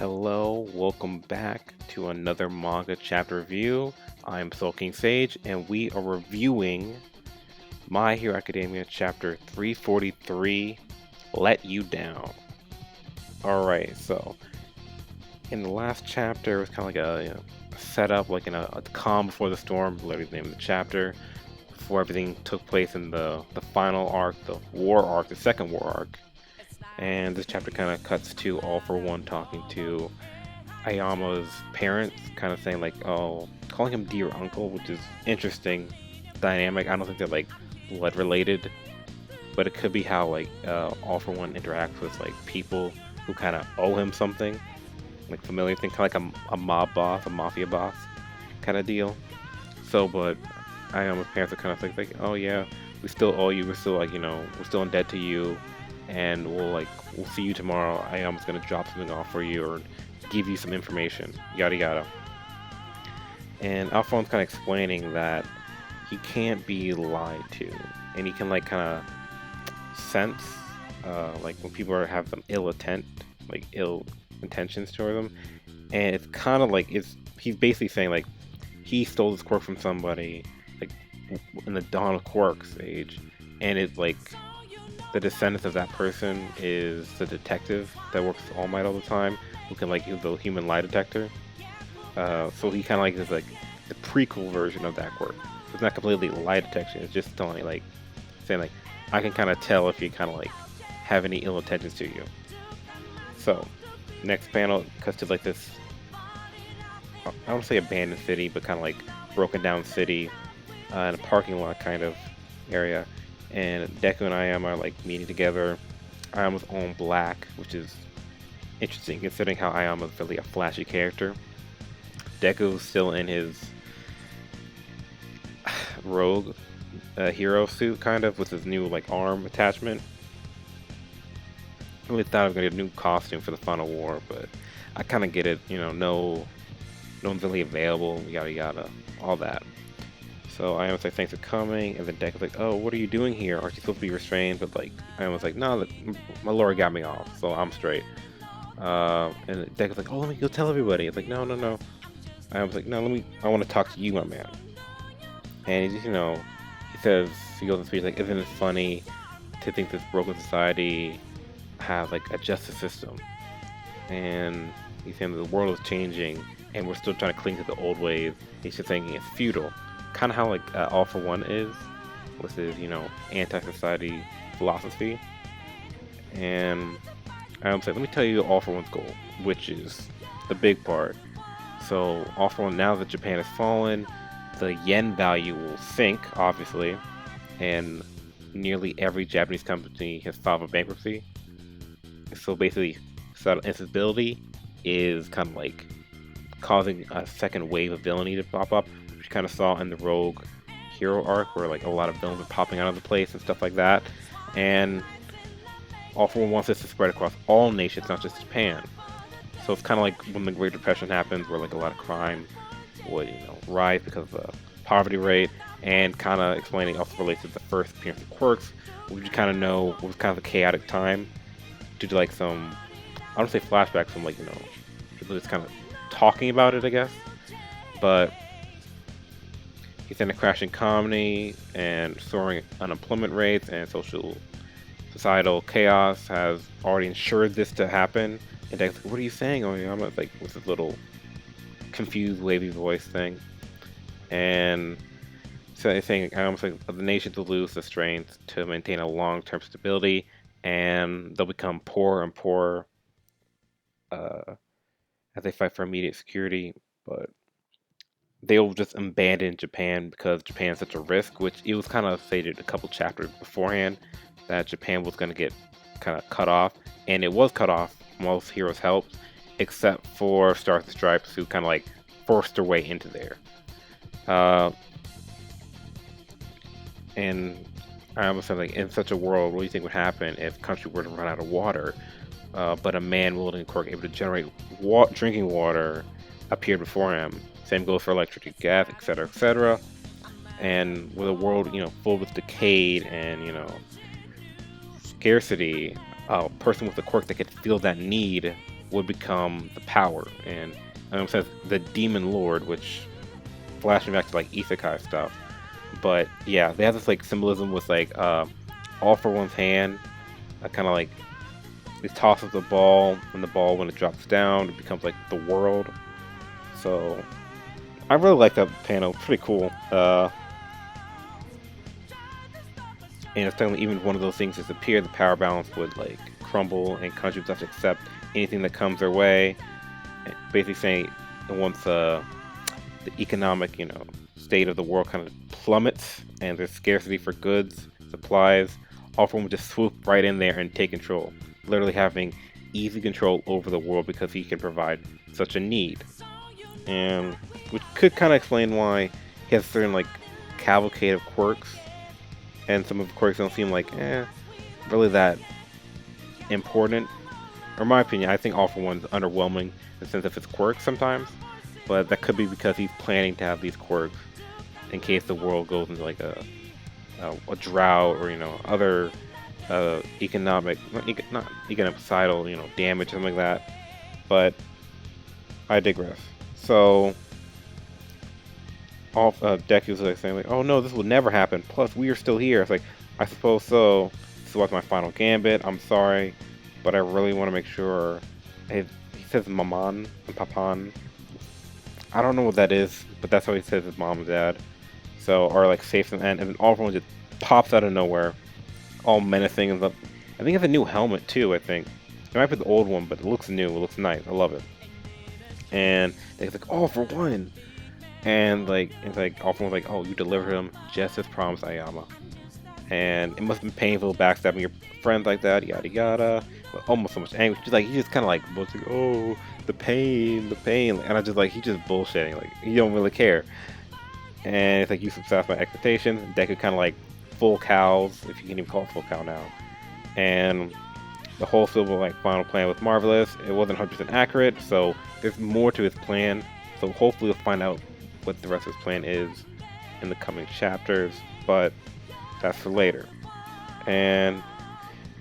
Hello, welcome back to another manga chapter review. I'm Soul King Sage, and we are reviewing My Hero Academia chapter 343, Let You Down. Alright, so in the last chapter, it was kind of like a setup, like in a calm before the storm, literally the name of the chapter, before everything took place in the final arc, the war arc, the second war arc. And this chapter kind of cuts to All for One talking to Ayama's parents, kind of saying like, oh, calling him dear uncle, which is interesting dynamic. I don't think they're like blood related, but it could be how like All for One interacts with like people who kind of owe him something, like familiar thing, kind of like a mob boss, a mafia boss kind of deal. So, but Ayama's parents are kind of like, oh yeah, we still owe you. We're still like, we're still in debt to you, and we'll see you tomorrow. Ayama's gonna drop something off for you or give you some information, yada yada. And Alphonse kind of explaining that he can't be lied to, and he can like kind of sense, like when people have some ill intentions toward them, and it's kind of like he's basically saying like he stole this quirk from somebody, like in the Dawn of Quarks age, and it's like the descendant of that person is the detective that works with All Might all the time, who can like use the human lie detector. So he kind of like is like the prequel version of that quirk. It's not completely lie detection. It's just telling like saying like I can kind of tell if you kind of like have any ill intentions to you. So next panel cuts to like this. I don't want to say abandoned city, but kind of like broken down city in a parking lot kind of area. And Deku and Ayama are like meeting together. Ayama's on black, which is interesting considering how Ayama's really a flashy character. Deku's still in his rogue hero suit, kind of, with his new like arm attachment. I really thought I was gonna get a new costume for the final war, but I kind of get it. No one's really available. Yada yada, all that. So I was like, thanks for coming, and then Deck was like, oh, what are you doing here? Aren't you supposed to be restrained? But like, I was like, no, my lord got me off, so I'm straight. And Deck was like, oh, let me go tell everybody. It's like, no, no, no. I was like, no, I want to talk to you, my man. And he just, he goes in speech like, isn't it funny to think this broken society has like a justice system? And he's saying that the world is changing, and we're still trying to cling to the old ways. He's just saying it's feudal. Kind of how like All for One is with his anti-society philosophy. And I was like, let me tell you All for One's goal, which is the big part. So All for One, now that Japan has fallen, the yen value will sink, obviously, and nearly every Japanese company has filed for bankruptcy. So basically, instability is kind of like causing a second wave of villainy to pop up, which you kind of saw in the Rogue Hero arc, where like a lot of villains are popping out of the place and stuff like that. And All for One wants this to spread across all nations, not just Japan. So it's kind of like when the Great Depression happens, where like a lot of crime would rise because of the poverty rate, and kind of explaining also relates to the first appearance of Quirks, which you kind of know was kind of a chaotic time due to like some, I don't say flashbacks, from like people just kind of talking about it, I guess. But he's in a crashing economy and soaring unemployment rates and societal chaos has already ensured this to happen. And Deck's like, what are you saying? Oh, I'm like with this little confused, wavy voice thing. And so he's saying, I almost like the nations will lose the strength to maintain a long-term stability, and they'll become poorer and poorer as they fight for immediate security. But they'll just abandon Japan because Japan's such a risk, which it was kind of stated a couple chapters beforehand that Japan was going to get kind of cut off, and it was cut off. Most heroes helped, except for Stars and Stripes, who kind of like forced their way into there. And I almost said, like, in such a world, what do you think would happen if the country were to run out of water, but a man wielding a quirk able to generate drinking water appeared before him? Same goes for electric, gas, etc., etc. And with a world, full with decay and scarcity, a person with a quirk that could feel that need would become the power. And it says the Demon Lord, which flashed me back to like isekai stuff. But yeah, they have this like symbolism with like all for one's hand, kind of like it tosses the ball, and the ball when it drops down, it becomes like the world. So I really like that panel. Pretty cool. And it's definitely even one of those things disappear, the power balance would like crumble, and countries have to accept anything that comes their way. Basically saying once the economic, state of the world kind of plummets, and there's scarcity for goods, supplies, all of them would just swoop right in there and take control, literally having easy control over the world because he can provide such a need. And which could kind of explain why he has certain like cavalcade of quirks, and some of the quirks don't seem like really that important. Or in my opinion, I think All For One's underwhelming in the sense of its quirks sometimes, but that could be because he's planning to have these quirks in case the world goes into like a drought, or other economic, not economic, societal damage, something like that. But I digress. So all Deku's like saying like, "Oh no, this will never happen. Plus, we are still here." It's like, I suppose so. This was my final gambit. I'm sorry, but I really want to make sure. He says Maman and Papan. I don't know what that is, but that's how he says his mom and dad. So are like safe and then all of them just pops out of nowhere, all menacing. And I think it's a new helmet too. I think it might be the old one, but it looks new. It looks nice. I love it. And they're like, "All For One," and like it's like All For One's like, "Oh, you delivered him just as promised, Ayama." And it must have been painful backstabbing your friends like that, yada yada. But almost so much anguish. Just like he just kind of like like, "Oh, the pain, the pain," and I just like he's just bullshitting. Like he don't really care. And it's like, "You surpassed my expectations." Deku kind of like full cows, if you can even call it full cow now. And the whole Silver like final plan was marvelous. It wasn't 100% accurate, so there's more to his plan. So hopefully we'll find out what the rest of his plan is in the coming chapters. But that's for later. And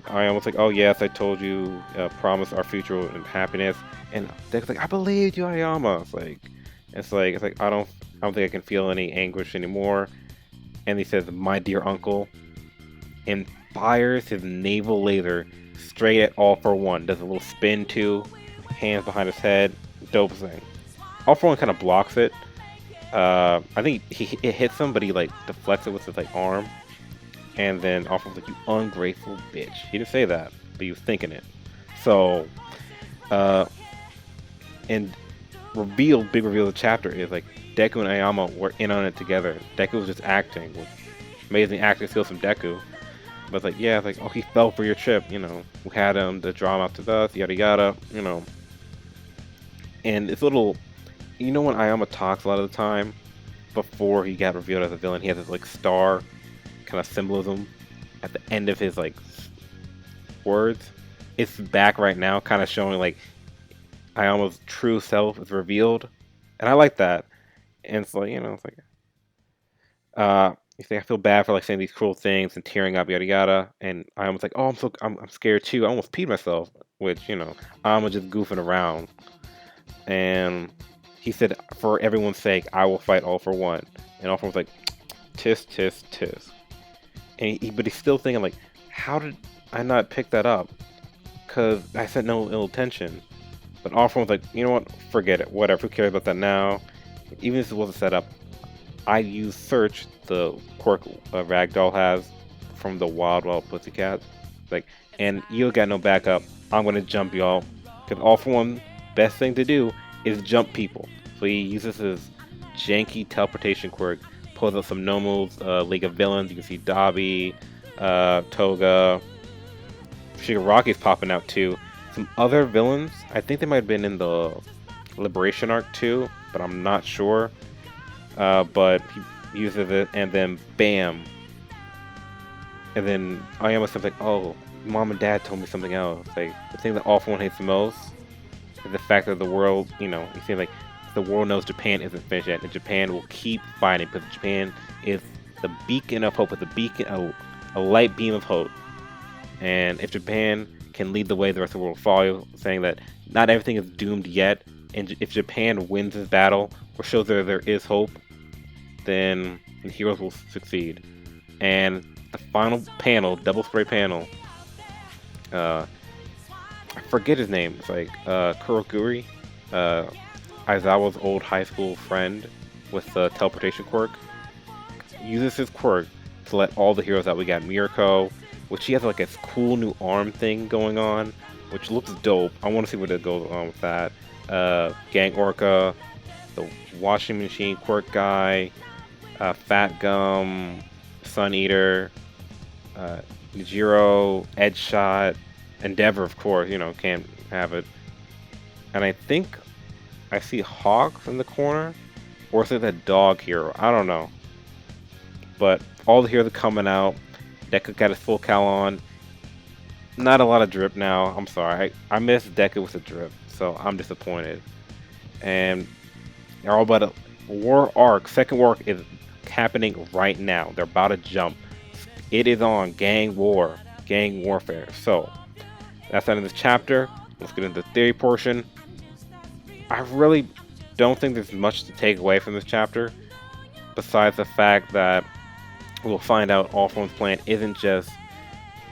I almost like, "Oh yes, I told you, promise our future and happiness." And Deku's like, "I believed you, Ayama." It's like I don't think I can feel any anguish anymore. And he says, "My dear uncle," and fires his naval laser straight at All For One. Does a little spin too, hands behind his head, dope thing. All For One kind of blocks it. I think it hits him, but he like deflects it with his like arm. And then All For One's like, "You ungrateful bitch." He didn't say that, but he was thinking it. So, and big reveal of the chapter is like Deku and Ayama were in on it together. Deku was just acting with amazing acting skills from Deku. But it's like, yeah, it's like, "Oh, he fell for your trip, we had him to draw him out to dust, yada yada, And it's a little, when Ayama talks a lot of the time, before he got revealed as a villain, he has this like star kind of symbolism at the end of his like words. It's back right now, kind of showing like Ayama's true self is revealed, and I like that. And it's like, it's like, you think I feel bad for like saying these cruel things and tearing up, yada yada. And Ayama's like, "Oh, I'm scared too. I almost peed myself," which Ayama just goofing around. And he said, "For everyone's sake, I will fight All For One." And All For One's like, "Tisk, tisk, tisk." And but he's still thinking like, "How did I not pick that up? Because I said no ill intention." But All For One's like, "You know what? Forget it. Whatever. Who cares about that now? Even if it wasn't set up, I use Search, the quirk Ragdoll has from the Wild Wild Pussycat. Like, and you got no backup. I'm gonna jump y'all. Because All For One, best thing to do is jump people." So he uses his janky teleportation quirk, pulls up some Nomu's League of Villains. You can see Dabi, Toga, Shigaraki's popping out too. Some other villains, I think they might have been in the Liberation arc too, but I'm not sure. But he uses it, and then bam. And then Ayama says like, "Oh, Mom and Dad told me something else." Like, the thing that All For One hates the most is the fact that the world, he seems like the world knows Japan isn't finished yet, and Japan will keep fighting because Japan is the beacon of hope, it's a beacon, a light beam of hope. And if Japan can lead the way, the rest of the world will follow, saying that not everything is doomed yet, and if Japan wins this battle or shows that there is hope, then the heroes will succeed. And the final panel, double spray panel, I forget his name. It's like Kuroguri, Aizawa's old high school friend with the teleportation quirk, uses his quirk to let all the heroes out. We got Mirko, which she has like a cool new arm thing going on, which looks dope. I want to see what it goes on with that. Gang Orca, the washing machine quirk guy, Fat Gum, Sun Eater, Nijiro, Edge Shot, Endeavor, of course, can't have it. And I think I see Hawks in the corner, or is it that dog hero? I don't know. But all the heroes are coming out. Deku got his full cowl on. Not a lot of drip now. I'm sorry. I miss Deku with the drip, so I'm disappointed. And they're all about a war arc. Second war arc is happening right now. They're about to jump. It is on gang warfare. So that's the end of this chapter. Let's get into the theory portion. I really don't think there's much to take away from this chapter, besides the fact that we'll find out All For One's plan isn't just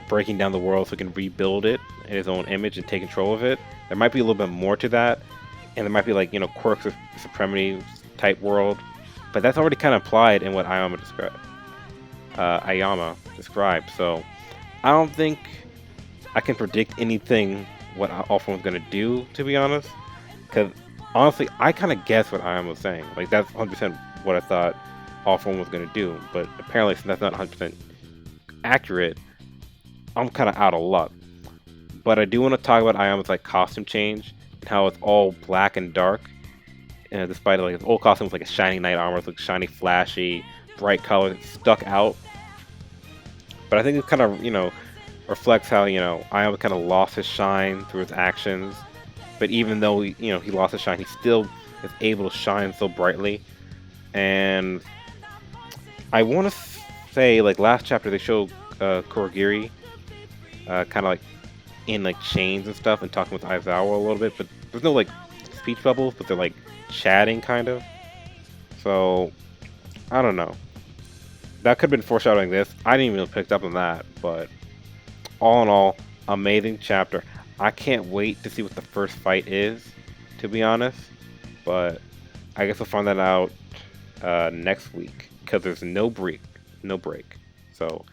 breaking down the world so he can rebuild it in his own image and take control of it. There might be a little bit more to that, and there might be like, quirks of supremacy type world, but that's already kind of implied in what Ayama described. So I don't think I can predict anything what All For One's gonna do, to be honest, because honestly, I kind of guessed what Ayama was saying. Like, that's 100% what I thought All For One was gonna do, but apparently since that's not 100% accurate, I'm kind of out of luck. But I do want to talk about Ayama's like costume change and how it's all black and dark. And despite like his old costume was like a shiny knight armor, it's like shiny, flashy, bright colors, it stuck out. But I think it kind of reflects how Ayama kind of lost his shine through his actions. But even though he lost his shine, he still is able to shine so brightly. And I want to say, like last chapter, they showed Kurogiri kind of like in like chains and stuff and talking with Aizawa a little bit, but there's no like speech bubbles, but they're like chatting kind of. So I don't know. That could have been foreshadowing this. I didn't even pick up on that, but all in all, amazing chapter. I can't wait to see what the first fight is, to be honest. But I guess we'll find that out next week because there's no break. So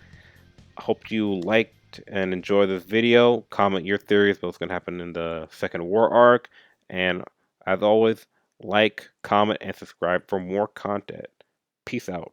I hope you liked and enjoyed this video. Comment your theories about what's going to happen in the second war arc. And as always, like, comment, and subscribe for more content. Peace out.